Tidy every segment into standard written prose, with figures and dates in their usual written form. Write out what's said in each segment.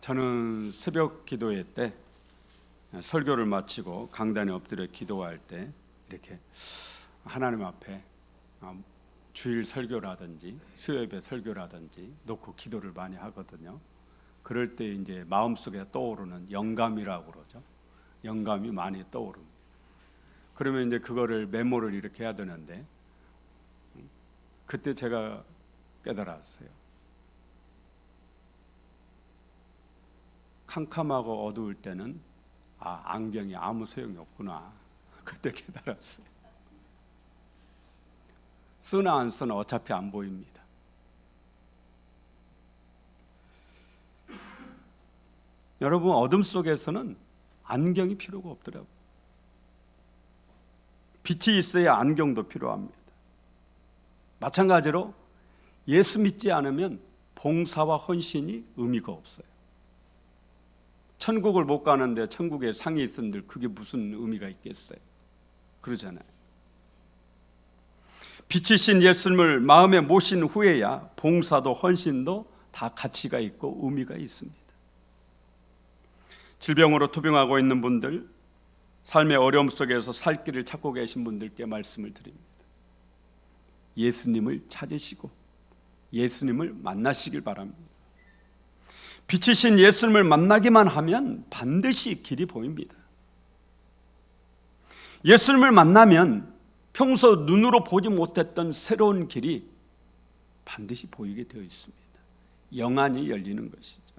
저는 새벽 기도회 때 설교를 마치고 강단에 엎드려 기도할 때 이렇게 하나님 앞에 주일 설교라든지 수요예배 설교라든지 놓고 기도를 많이 하거든요. 그럴 때 이제 마음속에 떠오르는 영감이라고 그러죠. 영감이 많이 떠오릅니다. 그러면 이제 그거를 메모를 이렇게 해야 되는데 그때 제가 깨달았어요. 캄캄하고 어두울 때는 안경이 아무 소용이 없구나. 그때 깨달았어요. 쓰나 안 쓰나 어차피 안 보입니다. 여러분, 어둠 속에서는 안경이 필요가 없더라고요. 빛이 있어야 안경도 필요합니다. 마찬가지로 예수 믿지 않으면 봉사와 헌신이 의미가 없어요. 천국을 못 가는데 천국에 상이 있은들 그게 무슨 의미가 있겠어요? 그러잖아요. 빛이신 예수님을 마음에 모신 후에야 봉사도 헌신도 다 가치가 있고 의미가 있습니다. 질병으로 투병하고 있는 분들, 삶의 어려움 속에서 살 길을 찾고 계신 분들께 말씀을 드립니다. 예수님을 찾으시고 예수님을 만나시길 바랍니다. 빛이신 예수님을 만나기만 하면 반드시 길이 보입니다. 예수님을 만나면 평소 눈으로 보지 못했던 새로운 길이 반드시 보이게 되어 있습니다. 영안이 열리는 것이죠.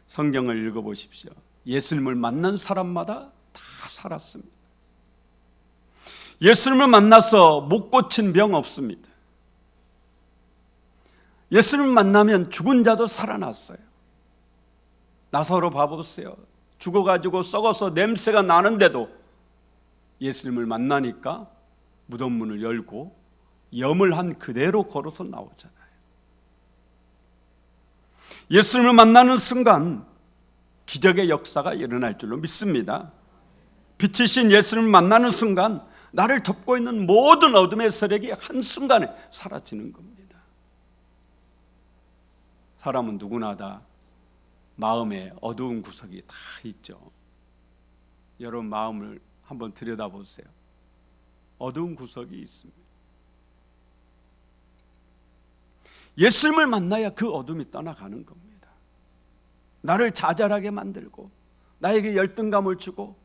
성경을 읽어보십시오. 예수님을 만난 사람마다 다 살았습니다. 예수님을 만나서 못 고친 병 없습니다. 예수님을 만나면 죽은 자도 살아났어요. 나사로 봐보세요. 죽어가지고 썩어서 냄새가 나는데도 예수님을 만나니까 무덤 문을 열고 염을 한 그대로 걸어서 나오잖아요. 예수님을 만나는 순간 기적의 역사가 일어날 줄로 믿습니다. 빛이신 예수님을 만나는 순간 나를 덮고 있는 모든 어둠의 세력이 한순간에 사라지는 겁니다. 사람은 누구나 다 마음에 어두운 구석이 다 있죠. 여러분 마음을 한번 들여다보세요. 어두운 구석이 있습니다. 예수님을 만나야 그 어둠이 떠나가는 겁니다. 나를 좌절하게 만들고 나에게 열등감을 주고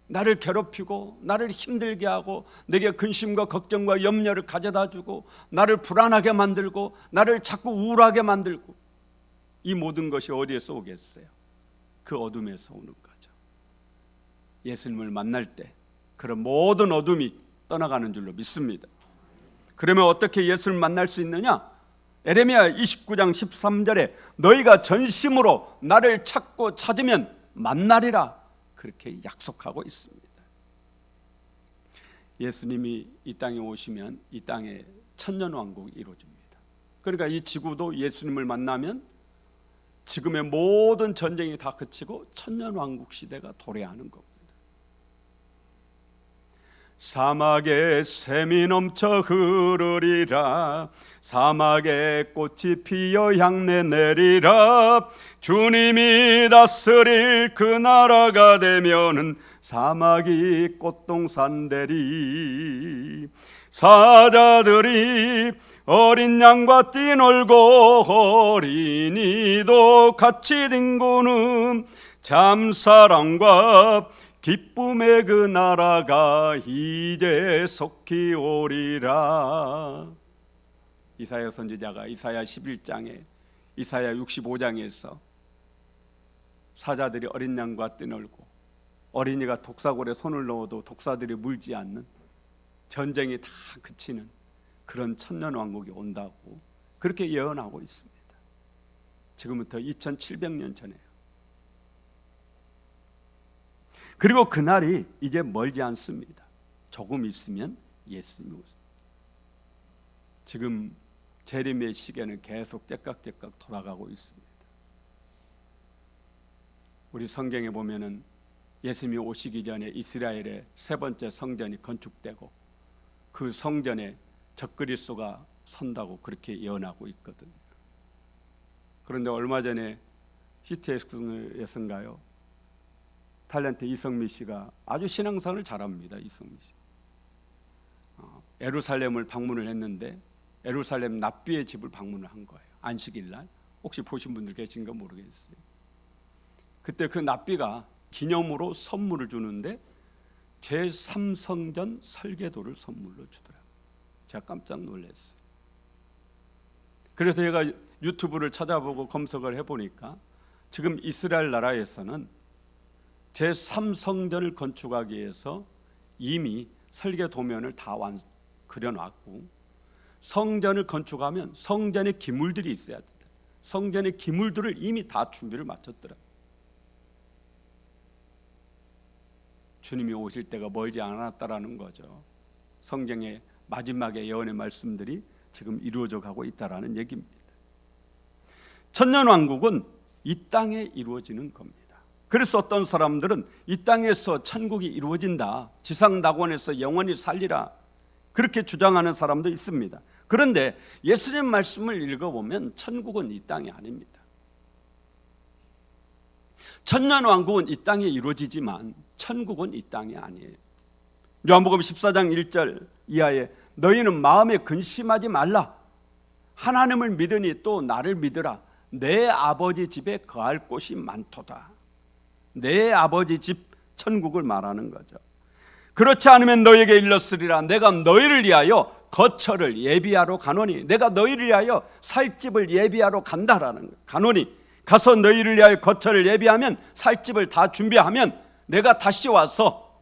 나를 괴롭히고 나를 힘들게 하고 내게 근심과 걱정과 염려를 가져다 주고 나를 불안하게 만들고 나를 자꾸 우울하게 만들고 이 모든 것이 어디에서 오겠어요? 그 어둠에서 오는 거죠. 예수님을 만날 때 그런 모든 어둠이 떠나가는 줄로 믿습니다. 그러면 어떻게 예수님을 만날 수 있느냐? 에레미야 29장 13절에 너희가 전심으로 나를 찾고 찾으면 만나리라 그렇게 약속하고 있습니다. 예수님이 이 땅에 오시면 이 땅에 천년왕국이 이루어집니다. 그러니까 이 지구도 예수님을 만나면 지금의 모든 전쟁이 다 그치고 천년왕국 시대가 도래하는 겁니다. 사막에 샘이 넘쳐 흐르리라. 사막에 꽃이 피어 향내 내리라. 주님이 다스릴 그 나라가 되면은 사막이 꽃동산 되리. 사자들이 어린 양과 뛰놀고 어린이도 같이 뒹구는 참사랑과 기쁨의 그 나라가 이제 속히 오리라. 이사야 선지자가 이사야 11장에 이사야 65장에서 사자들이 어린 양과 뛰놀고 어린이가 독사골에 손을 넣어도 독사들이 물지 않는 전쟁이 다 그치는 그런 천년왕국이 온다고 그렇게 예언하고 있습니다. 지금부터 2700년 전에요. 그리고 그날이 이제 멀지 않습니다. 조금 있으면 예수님이 오십니다. 지금 재림의 시계는 계속 째깍째깍 돌아가고 있습니다. 우리 성경에 보면은 예수님이 오시기 전에 이스라엘의 세 번째 성전이 건축되고 그 성전에 적그리스도가 선다고 그렇게 예언하고 있거든요. 그런데 얼마 전에 CTS에서인가요? 탤런트 이성미 씨가 아주 신앙생활을 잘합니다. 이성미 씨. 예루살렘을 방문을 했는데 예루살렘 납비의 집을 방문을 한 거예요. 안식일 날. 혹시 보신 분들 계신가 모르겠어요. 그때 그 납비가 기념으로 선물을 주는데 제3성전 설계도를 선물로 주더라고요. 제가 깜짝 놀랐어요. 그래서 제가 유튜브를 찾아보고 검색을 해보니까 지금 이스라엘 나라에서는 제3성전을 건축하기 위해서 이미 설계 도면을 다 그려놨고, 성전을 건축하면 성전의 기물들이 있어야 된다. 성전의 기물들을 이미 다 준비를 마쳤더라고요. 주님이 오실 때가 멀지 않았다라는 거죠. 성경의 마지막의 예언의 말씀들이 지금 이루어져 가고 있다라는 얘기입니다. 천년왕국은 이 땅에 이루어지는 겁니다. 그래서 어떤 사람들은 이 땅에서 천국이 이루어진다, 지상낙원에서 영원히 살리라, 그렇게 주장하는 사람도 있습니다. 그런데 예수님 말씀을 읽어보면 천국은 이 땅이 아닙니다. 천년왕국은 이 땅에 이루어지지만 천국은 이 땅이 아니에요. 요한복음 14장 1절 이하에 너희는 마음에 근심하지 말라. 하나님을 믿으니 또 나를 믿으라. 내 아버지 집에 거할 곳이 많도다. 내 아버지 집 천국을 말하는 거죠. 그렇지 않으면 너희에게 일렀으리라. 내가 너희를 위하여 거처를 예비하러 가노니, 내가 너희를 위하여 살 집을 예비하러 간다라는 거예요. 가노니, 가서 너희를 위하여 거처를 예비하면, 살 집을 다 준비하면 내가 다시 와서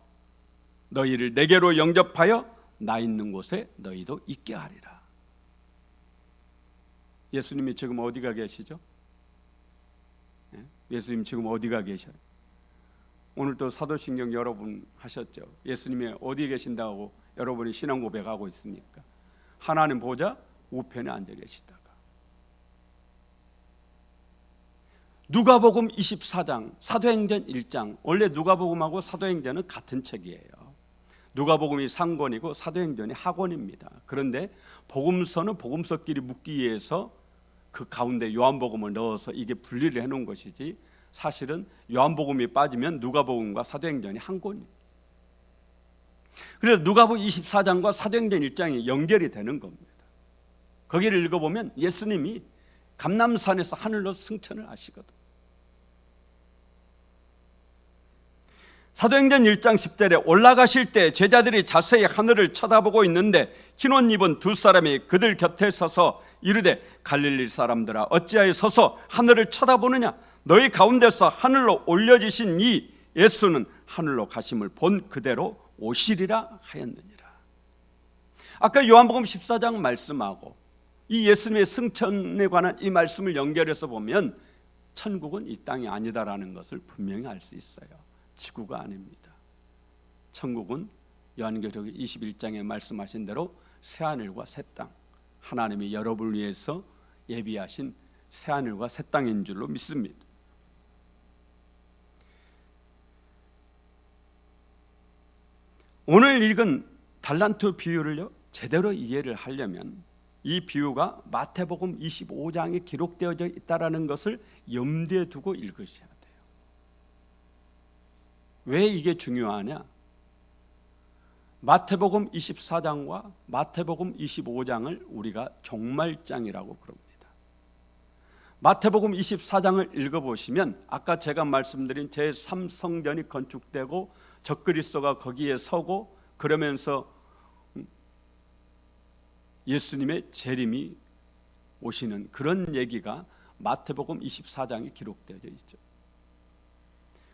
너희를 내게로 영접하여 나 있는 곳에 너희도 있게 하리라. 예수님이 지금 어디가 계시죠? 예수님 지금 어디가 계셔요? 오늘 또 사도신경 여러분 하셨죠. 예수님이 어디 계신다고 여러분이 신앙 고백하고 있습니까? 하나님 보좌 우편에 앉아 계시다가. 누가복음 24장, 사도행전 1장. 원래 누가복음하고 사도행전은 같은 책이에요. 누가복음이 상권이고 사도행전이 하권입니다. 그런데 복음서는 복음서끼리 묶기 위해서 그 가운데 요한복음을 넣어서 이게 분리를 해놓은 것이지, 사실은 요한복음이 빠지면 누가복음과 사도행전이 한 권이에요. 그래서 누가복음 24장과 사도행전 1장이 연결이 되는 겁니다. 거기를 읽어보면 예수님이 감람산에서 하늘로 승천을 하시거든. 사도행전 1장 10절에 올라가실 때 제자들이 자세히 하늘을 쳐다보고 있는데 흰옷 입은 두 사람이 그들 곁에 서서 이르되 갈릴리 사람들아 어찌하여 서서 하늘을 쳐다보느냐? 너희 가운데서 하늘로 올려지신 이 예수는 하늘로 가심을 본 그대로 오시리라 하였느니라. 아까 요한복음 14장 말씀하고 이 예수님의 승천에 관한 이 말씀을 연결해서 보면 천국은 이 땅이 아니다라는 것을 분명히 알 수 있어요. 지구가 아닙니다. 천국은 요한계시록 21장에 말씀하신 대로 새하늘과 새 땅, 하나님이 여러분을 위해서 예비하신 새하늘과 새 땅인 줄로 믿습니다. 오늘 읽은 달란트 비유를 제대로 이해를 하려면 이 비유가 마태복음 25장에 기록되어져 있다는 것을 염두에 두고 읽으셔야 돼요. 왜 이게 중요하냐? 마태복음 24장과 마태복음 25장을 우리가 종말장이라고 그럽니다. 마태복음 24장을 읽어보시면 아까 제가 말씀드린 제3성전이 건축되고 적그리스도가 거기에 서고 그러면서 예수님의 재림이 오시는 그런 얘기가 마태복음 24장에 기록되어 있죠.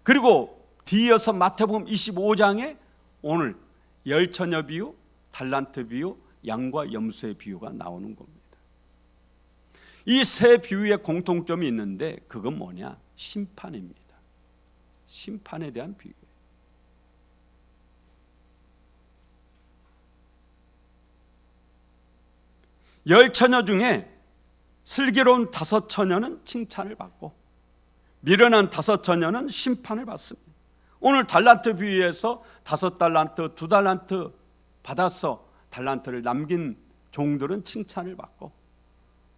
그리고 뒤이어서 마태복음 25장에 오늘 열처녀 비유, 달란트 비유, 양과 염소의 비유가 나오는 겁니다. 이 세 비유의 공통점이 있는데 그건 뭐냐? 심판입니다. 심판에 대한 비유예요. 열처녀 중에 슬기로운 5처녀는 칭찬을 받고 미련한 5처녀는 심판을 받습니다. 오늘 달란트 비유에서 5달란트, 2달란트 받아서 달란트를 남긴 종들은 칭찬을 받고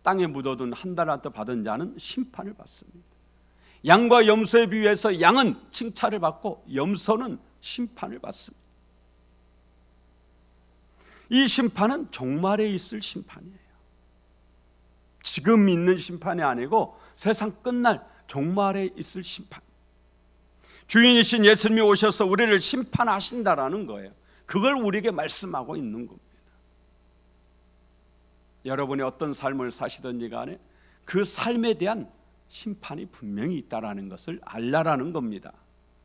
땅에 묻어둔 한 달란트 받은 자는 심판을 받습니다. 양과 염소에 비유해서 양은 칭찬을 받고 염소는 심판을 받습니다. 이 심판은 종말에 있을 심판이에요. 지금 있는 심판이 아니고 세상 끝날 종말에 있을 심판. 주인이신 예수님이 오셔서 우리를 심판하신다라는 거예요. 그걸 우리에게 말씀하고 있는 겁니다. 여러분이 어떤 삶을 사시든지 간에 그 삶에 대한 심판이 분명히 있다라는 것을 알라라는 겁니다.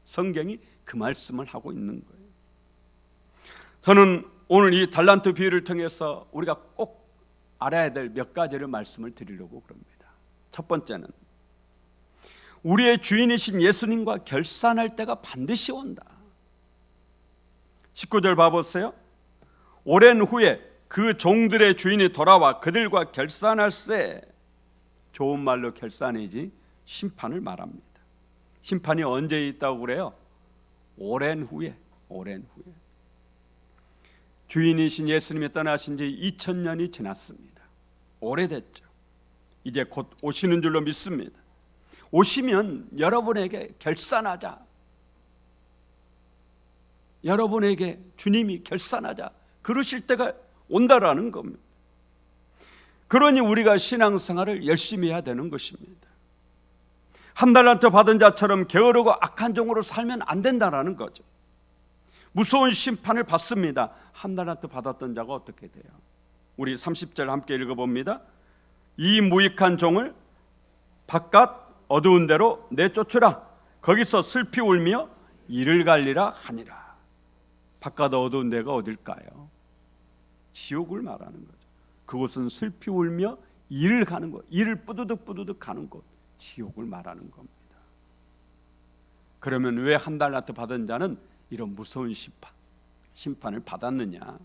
성경이 그 말씀을 하고 있는 거예요. 저는 오늘 이 달란트 비유를 통해서 우리가 꼭 알아야 될 몇 가지를 말씀을 드리려고 그럽니다. 첫 번째는 우리의 주인이신 예수님과 결산할 때가 반드시 온다. 19절 봐보세요. 오랜 후에 그 종들의 주인이 돌아와 그들과 결산할세. 좋은 말로 결산이지 심판을 말합니다. 심판이 언제 있다고 그래요? 오랜 후에. 주인이신 예수님이 떠나신 지 2000년이 지났습니다. 오래됐죠. 이제 곧 오시는 줄로 믿습니다. 오시면 여러분에게 결산하자. 여러분에게 주님이 결산하자. 그러실 때가 온다라는 겁니다. 그러니 우리가 신앙생활을 열심히 해야 되는 것입니다. 한 달란트 받은 자처럼 게으르고 악한 종으로 살면 안 된다라는 거죠. 무서운 심판을 받습니다. 한 달란트 받았던 자가 어떻게 돼요? 우리 30절 함께 읽어봅니다. 이 무익한 종을 바깥 어두운 데로 내쫓으라. 거기서 슬피 울며 이를 갈리라 하니라. 바깥 어두운 데가 어딜까요? 지옥을 말하는 거죠. 그곳은 슬피 울며 이를 가는 곳, 이를 뿌드득 가는 곳, 지옥을 말하는 겁니다. 그러면 왜 한 달란트 받은 자는 이런 무서운 심판을 받았느냐?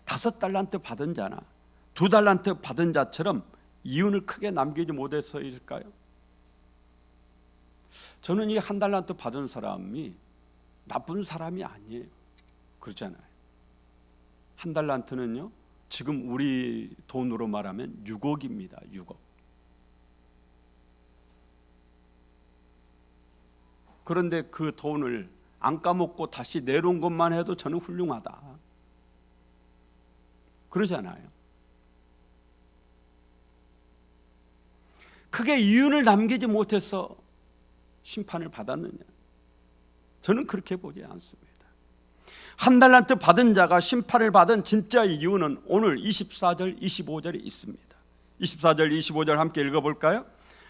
5달란트 받은 자나 2달란트 받은 자처럼 이윤을 크게 남기지 못해서일까요? 저는 이 한 달란트 받은 사람이 나쁜 사람이 아니에요. 그렇잖아요. 한 달란트는요, 지금 우리 돈으로 말하면 6억입니다. 6억. 그런데 그 돈을 안 까먹고 다시 내놓은 것만 해도 저는 훌륭하다. 그러잖아요. 크게 이윤을 남기지 못해서 심판을 받았느냐? 저는 그렇게 보지 않습니다. 한 달란트 받은 자가 심판을 받은 진짜 이유는 오늘 24절, 25절에 있습니다. 24절, 25절 함께 읽어볼까요?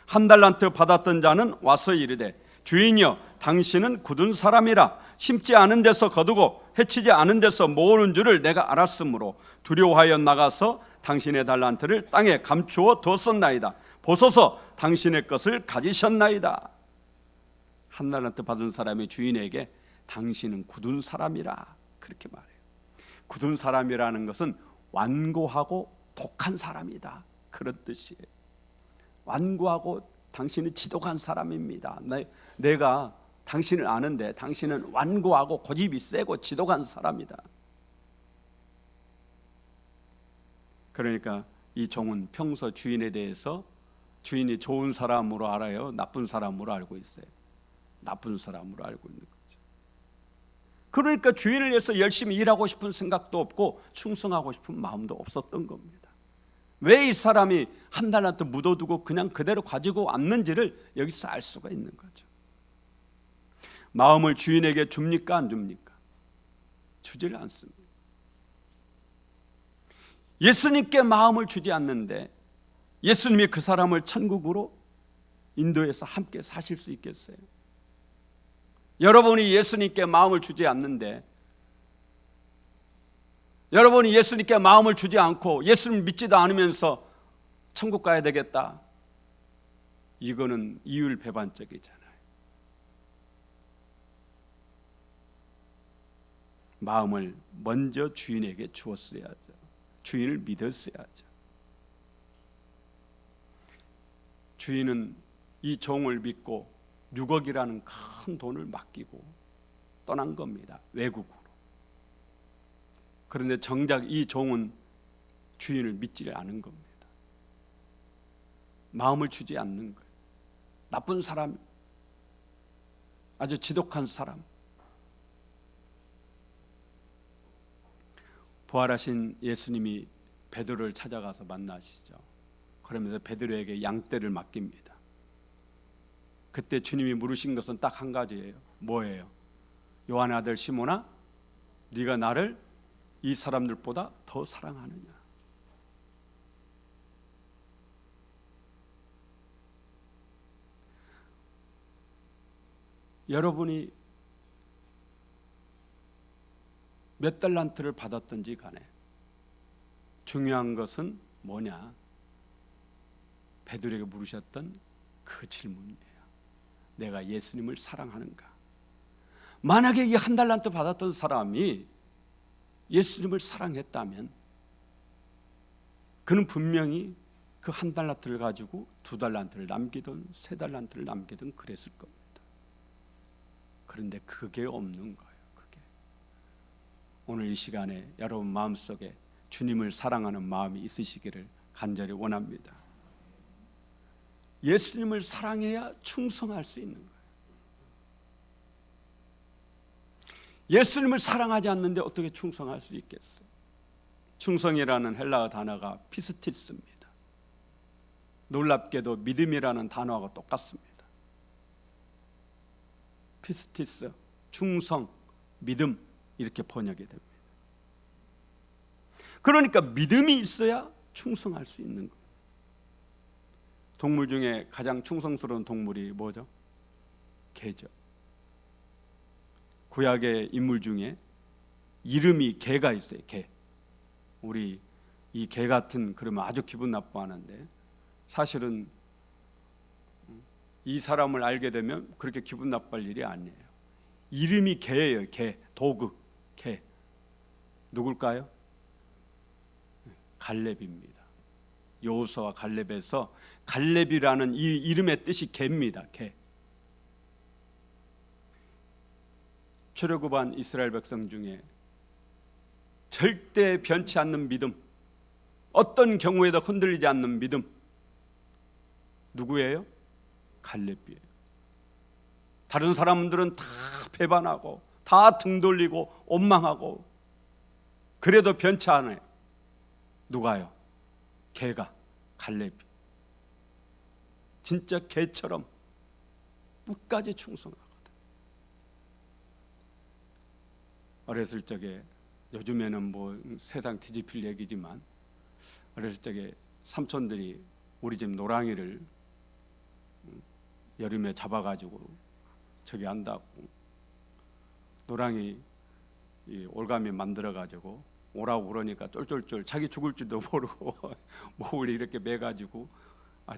한 달란트 받았던 자는 와서 이르되 주인이여 당신은 굳은 사람이라 심지 않은 데서 거두고 해치지 않은 데서 모으는 줄을 내가 알았으므로 두려워하여 나가서 당신의 달란트를 땅에 감추어 두었었나이다. 보소서 당신의 것을 가지셨나이다. 한 달란트 받은 사람의 주인에게 당신은 굳은 사람이라 그렇게 말해요. 굳은 사람이라는 것은 완고하고 독한 사람이다, 그런 뜻이에요. 완고하고 당신은 지독한 사람입니다. 내가 당신을 아는데 당신은 완고하고 고집이 세고 지독한 사람이다. 그러니까 이 종은 평소 주인에 대해서 주인이 좋은 사람으로 알아요? 나쁜 사람으로 알고 있어요? 나쁜 사람으로 알고 있는 거죠. 그러니까 주인을 위해서 열심히 일하고 싶은 생각도 없고 충성하고 싶은 마음도 없었던 겁니다. 왜 이 사람이 한 달란트 묻어두고 그냥 그대로 가지고 왔는지를 여기서 알 수가 있는 거죠. 마음을 주인에게 줍니까 안 줍니까? 주지를 않습니다. 예수님께 마음을 주지 않는데 예수님이 그 사람을 천국으로 인도해서 함께 사실 수 있겠어요? 여러분이 예수님께 마음을 주지 않는데, 여러분이 예수님께 마음을 주지 않고 예수님을 믿지도 않으면서 천국 가야 되겠다, 이거는 이율배반적이잖아요. 마음을 먼저 주인에게 주었어야죠. 주인을 믿었어야죠. 주인은 이 종을 믿고 6억이라는 큰 돈을 맡기고 떠난 겁니다. 외국으로. 그런데 정작 이 종은 주인을 믿지를 않은 겁니다. 마음을 주지 않는 거예요. 나쁜 사람, 아주 지독한 사람. 부활하신 예수님이 베드로를 찾아가서 만나시죠. 그러면서 베드로에게 양떼를 맡깁니다. 그때 주님이 물으신 것은 딱 한 가지예요. 뭐예요? 요한의 아들 시몬아, 네가 나를 이 사람들보다 더 사랑하느냐? 여러분이 몇 달란트를 받았든지 간에 중요한 것은 뭐냐? 베드로에게 물으셨던 그 질문이에요. 내가 예수님을 사랑하는가? 만약에 이 한 달란트 받았던 사람이 예수님을 사랑했다면 그는 분명히 그 한 달란트를 가지고 두 달란트를 남기든 세 달란트를 남기든 그랬을 겁니다. 그런데 그게 없는 거예요. 그게 오늘 이 시간에 여러분 마음속에 주님을 사랑하는 마음이 있으시기를 간절히 원합니다. 예수님을 사랑해야 충성할 수 있는 거예요. 예수님을 사랑하지 않는데 어떻게 충성할 수 있겠어요? 충성이라는 헬라어 단어가 피스티스입니다. 놀랍게도 믿음이라는 단어하고 똑같습니다. 피스티스, 충성, 믿음 이렇게 번역이 됩니다. 그러니까 믿음이 있어야 충성할 수 있는 거예요. 동물 중에 가장 충성스러운 동물이 뭐죠? 개죠. 구약의 인물 중에 이름이 개가 있어요. 개. 우리 이 개 같은 그러면 아주 기분 나빠하는데 사실은 이 사람을 알게 되면 그렇게 기분 나빠할 일이 아니에요. 이름이 개예요. 개, 도그, 개. 누굴까요? 갈렙입니다. 여호수아와 갈렙에서 갈렙이라는 이 이름의 뜻이 개입니다. 개. 출애굽한 이스라엘 백성 중에 절대 변치 않는 믿음, 어떤 경우에도 흔들리지 않는 믿음, 누구예요? 갈렙이에요. 다른 사람들은 다 배반하고 다 등 돌리고 원망하고 그래도 변치 않아요. 누가요? 개가, 갈렙이. 진짜 개처럼 끝까지 충성하거든. 어렸을 적에, 요즘에는 뭐 세상 뒤집힐 얘기지만 어렸을 적에 삼촌들이 우리 집 노랑이를 여름에 잡아가지고 저기 한다고 노랑이 올가미 만들어가지고 오라고 그러니까 쫄쫄쫄 자기 죽을 줄도 모르고 목을 이렇게 매가지고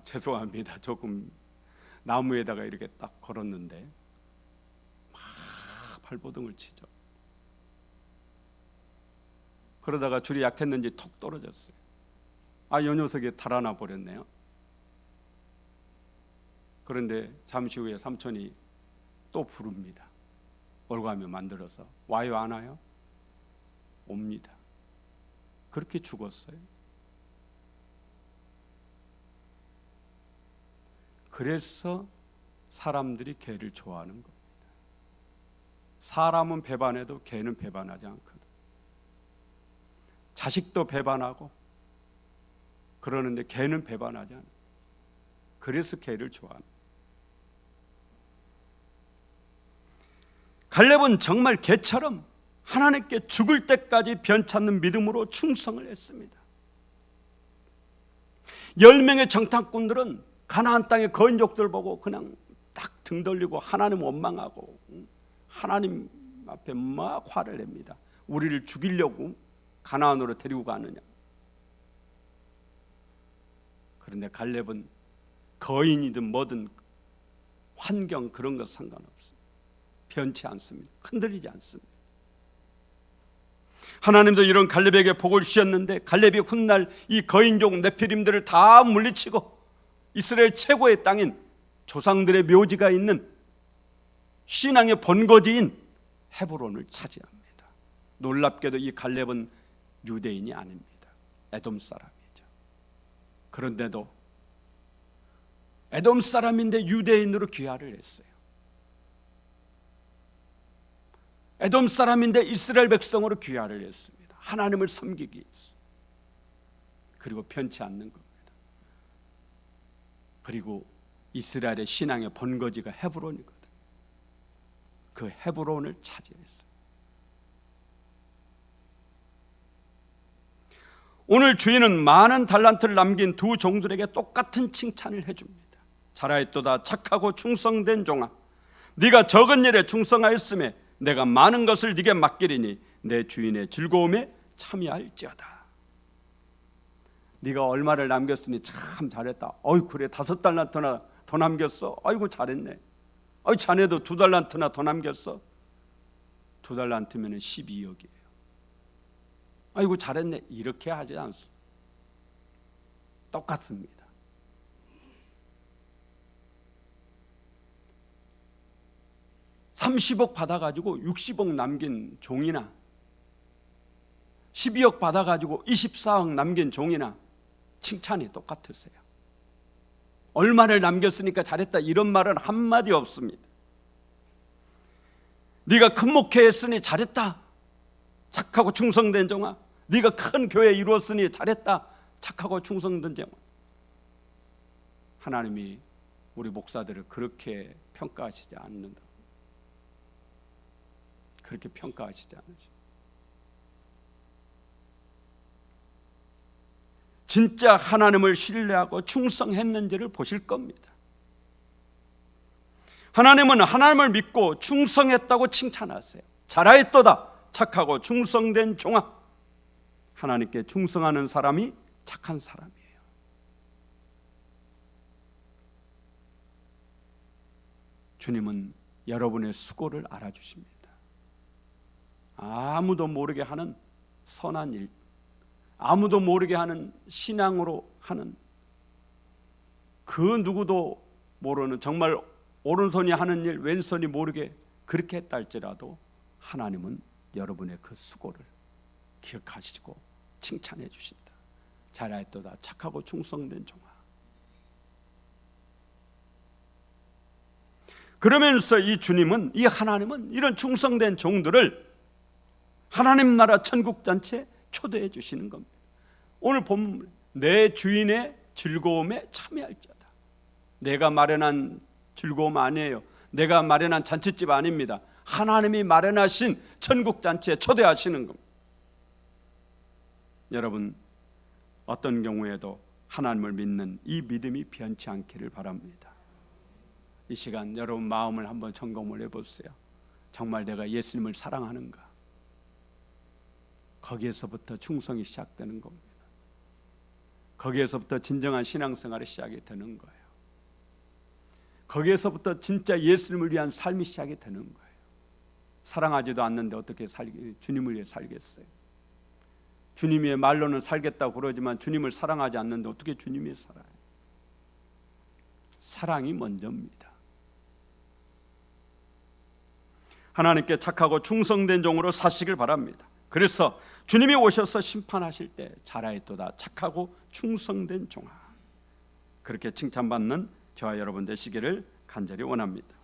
죄송합니다 조금 나무에다가 이렇게 딱 걸었는데 막 발버둥을 치죠. 그러다가 줄이 약했는지 톡 떨어졌어요. 요 녀석이 달아나 버렸네요. 그런데 잠시 후에 삼촌이 또 부릅니다. 올가미 만들어서 와요 안 와요? 옵니다. 그렇게 죽었어요. 그래서 사람들이 개를 좋아하는 겁니다. 사람은 배반해도 개는 배반하지 않거든. 자식도 배반하고 그러는데 개는 배반하지 않아요. 그래서 개를 좋아하는 거예요. 갈렙은 정말 개처럼 하나님께 죽을 때까지 변찮는 믿음으로 충성을 했습니다. 10명의 정탐꾼들은 가나안 땅의 거인족들 보고 그냥 딱 등 돌리고 하나님 원망하고 하나님 앞에 막 화를 냅니다. 우리를 죽이려고 가나안으로 데리고 가느냐. 그런데 갈렙은 거인이든 뭐든 환경 그런 것 상관없어요. 변치 않습니다. 흔들리지 않습니다. 하나님도 이런 갈렙에게 복을 주셨는데 갈렙이 훗날 이 거인족 네피림들을 다 물리치고 이스라엘 최고의 땅인 조상들의 묘지가 있는 신앙의 본거지인 헤브론을 차지합니다. 놀랍게도 이 갈렙은 유대인이 아닙니다. 에돔 사람이죠. 그런데도 에돔 사람인데 유대인으로 귀화를 했어요. 에돔 사람인데 이스라엘 백성으로 귀화를 했습니다. 하나님을 섬기기 위해서. 그리고 편치 않는 겁니다. 그리고 이스라엘의 신앙의 본거지가 헤브론이거든요. 그 헤브론을 차지했어요. 오늘 주인은 많은 달란트를 남긴 두 종들에게 똑같은 칭찬을 해줍니다. 잘하였도다 착하고 충성된 종아, 네가 적은 일에 충성하였음에 내가 많은 것을 네게 맡기리니 내 주인의 즐거움에 참여할지어다. 네가 얼마를 남겼으니 참 잘했다. 어이 그래 5달란트나 더 남겼어. 아이고 잘했네. 어이 자네도 2달란트나 더 남겼어. 2달란트면 12억이에요. 아이고 잘했네. 이렇게 하지 않습니다. 똑같습니다. $30억 받아가지고 60억 남긴 종이나 12억 받아가지고 24억 남긴 종이나 칭찬이 똑같으세요. 얼마를 남겼으니까 잘했다 이런 말은 한마디 없습니다. 네가 큰 목회했으니 잘했다 착하고 충성된 종아, 네가 큰 교회 이루었으니 잘했다 착하고 충성된 종아. 하나님이 우리 목사들을 그렇게 평가하시지 않는다. 그렇게 평가하시지 않으시죠. 진짜 하나님을 신뢰하고 충성했는지를 보실 겁니다. 하나님은 하나님을 믿고 충성했다고 칭찬하세요. 잘하였도다 착하고 충성된 종아. 하나님께 충성하는 사람이 착한 사람이에요. 주님은 여러분의 수고를 알아주십니다. 아무도 모르게 하는 선한 일, 아무도 모르게 하는 신앙으로 하는 그 누구도 모르는 정말 오른손이 하는 일 왼손이 모르게 그렇게 했다 할지라도 하나님은 여러분의 그 수고를 기억하시고 칭찬해 주신다. 잘하였도다 착하고 충성된 종아. 그러면서 이 주님은, 이 하나님은 이런 충성된 종들을 하나님 나라 천국 잔치에 초대해 주시는 겁니다. 오늘 보면 내 주인의 즐거움에 참여할지어다. 내가 마련한 즐거움 아니에요. 내가 마련한 잔치집 아닙니다. 하나님이 마련하신 천국 잔치에 초대하시는 겁니다. 여러분, 어떤 경우에도 하나님을 믿는 이 믿음이 변치 않기를 바랍니다. 이 시간 여러분 마음을 한번 점검을 해보세요. 정말 내가 예수님을 사랑하는가? 거기에서부터 충성이 시작되는 겁니다. 거기에서부터 진정한 신앙생활이 시작이 되는 거예요. 거기에서부터 진짜 예수님을 위한 삶이 시작이 되는 거예요. 사랑하지도 않는데 어떻게 주님을 위해 살겠어요? 주님의 말로는 살겠다고 그러지만 주님을 사랑하지 않는데 어떻게 주님 위해 살아요? 사랑이 먼저입니다. 하나님께 착하고 충성된 종으로 사시길 바랍니다. 그래서 주님이 오셔서 심판하실 때 잘하였도다 착하고 충성된 종아, 그렇게 칭찬받는 저와 여러분 되시기를 간절히 원합니다.